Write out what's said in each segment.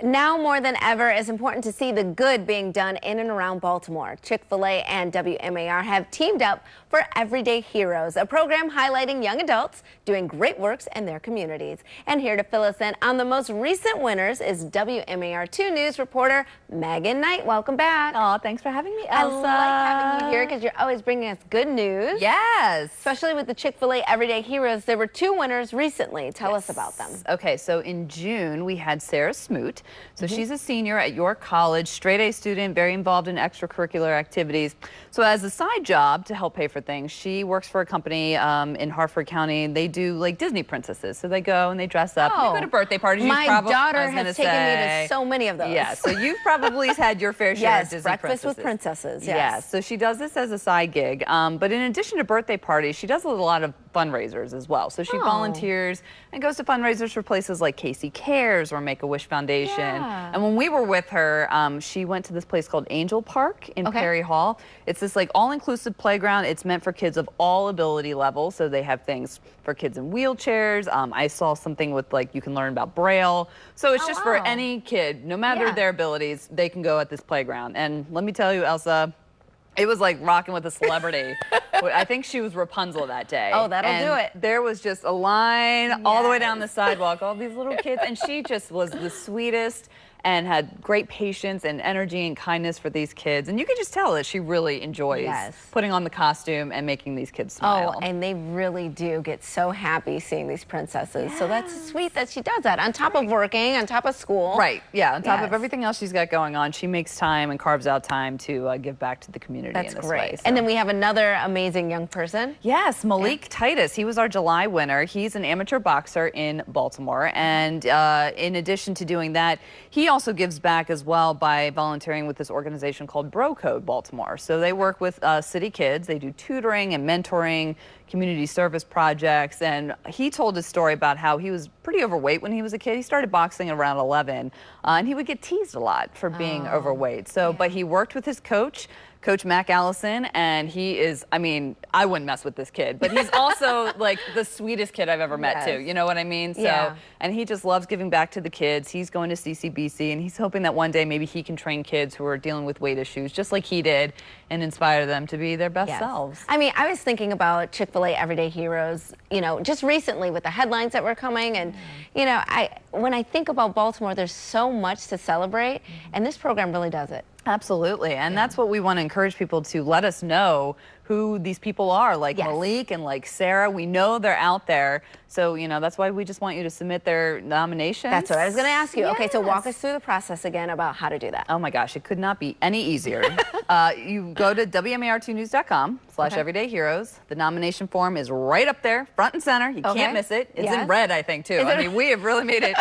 Now more than ever, it's important to see the good being done in and around Baltimore. Chick-Fil-A and wmar have teamed up for Everyday Heroes, a program highlighting young adults doing great works in their communities. And here to fill us in on the most recent winners is WMAR2 News reporter Megan Knight. Welcome back. Oh, thanks for having me, Elsa. I like having you here because you're always bringing us good news. Yes. Especially with the Chick-Fil-A Everyday Heroes. There were 2 winners recently. Tell us about them. Okay, so in June, we had Sarah Smoot. So she's a senior at York College, straight A student, very involved in extracurricular activities. So as a side job to help pay for things, she works for a company in Harford County. They do like Disney princesses. So they go and they dress up. Oh, they go to birthday parties. My daughter has taken me to so many of those. Yeah, so you've probably had your fair share of Disney breakfast princesses. with princesses. Yes. So she does this as a side gig. But in addition to birthday parties, she does a lot of fundraisers as well. So she volunteers and goes to fundraisers for places like Casey Cares or Make-A-Wish Foundation. Yeah. And when we were with her, she went to this place called Angel Park in Perry Hall. It's this like all-inclusive playground. It's meant for kids of all ability levels. So they have things for kids in wheelchairs. I saw something with like you can learn about Braille. So it's just for any kid, no matter their abilities, they can go at this playground. And let me tell you, Elsa, it was like rocking with a celebrity. I think she was Rapunzel that day. Oh, that'll do it. There was just a line all the way down the sidewalk, all these little kids, and she just was the sweetest and had great patience and energy and kindness for these kids. And you could just tell that she really enjoys putting on the costume and making these kids smile. Oh, and they really do get so happy seeing these princesses. So that's sweet that she does that on top of working, on top of school. Right, yeah, on top of everything else she's got going on, she makes time and carves out time to give back to the community in this way. So. And then we have another amazing young person. Yes, Malik Titus. He was our July winner. He's an amateur boxer in Baltimore. And in addition to doing that, he also gives back as well by volunteering with this organization called Bro Code Baltimore. So they work with city kids. They do tutoring and mentoring, community service projects. And he told his story about how he was pretty overweight when he was a kid. He started boxing around 11, and he would get teased a lot for being overweight. So, but he worked with his coach, Coach Mac Allison, and he is, I mean, I wouldn't mess with this kid, but he's also like the sweetest kid I've ever met too. You know what I mean? So, and he just loves giving back to the kids. He's going to CCBC, and he's hoping that one day maybe he can train kids who are dealing with weight issues just like he did and inspire them to be their best selves. I mean, I was thinking about Chick-Fil-A Everyday Heroes, you know, just recently with the headlines that were coming. And, you know, when I think about Baltimore, there's so much to celebrate, and this program really does it. Absolutely, and that's what we want to encourage people to let us know who these people are, like Malik and like Sarah. We know they're out there, so you know that's why we just want you to submit their nominations. That's what I was going to ask you. Okay, so walk us through the process again about how to do that. Oh my gosh, it could not be any easier. You go to wmar2news.com/everydayheroes. The nomination form is right up there, front and center. You can't miss it. It's in red, I think, too. I mean, we have really made it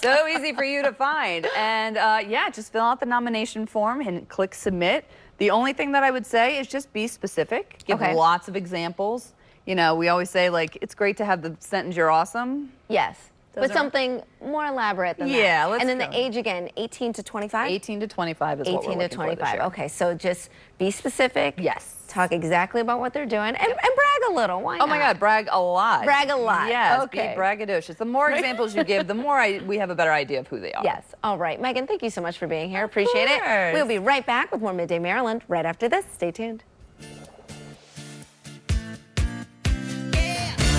so easy for you to find. And yeah, just fill out the nomination form and click submit. The only thing that I would say is just be specific. Give lots of examples. You know, we always say, like, it's great to have the sentence, "You're awesome." Yes. But something more elaborate than that. Yeah, and then the age again, 18 to 25? 18 to 25 is what we're looking for this year. 18 to 25. Okay, so just be specific. Yes. Talk exactly about what they're doing and brag a little. Why not? Oh my God, brag a lot. Brag a lot. Yes, okay. Be braggadocious. The more examples you give, the more we have a better idea of who they are. Yes. All right. Megan, thank you so much for being here. Appreciate it. We'll be right back with more Midday Maryland right after this. Stay tuned.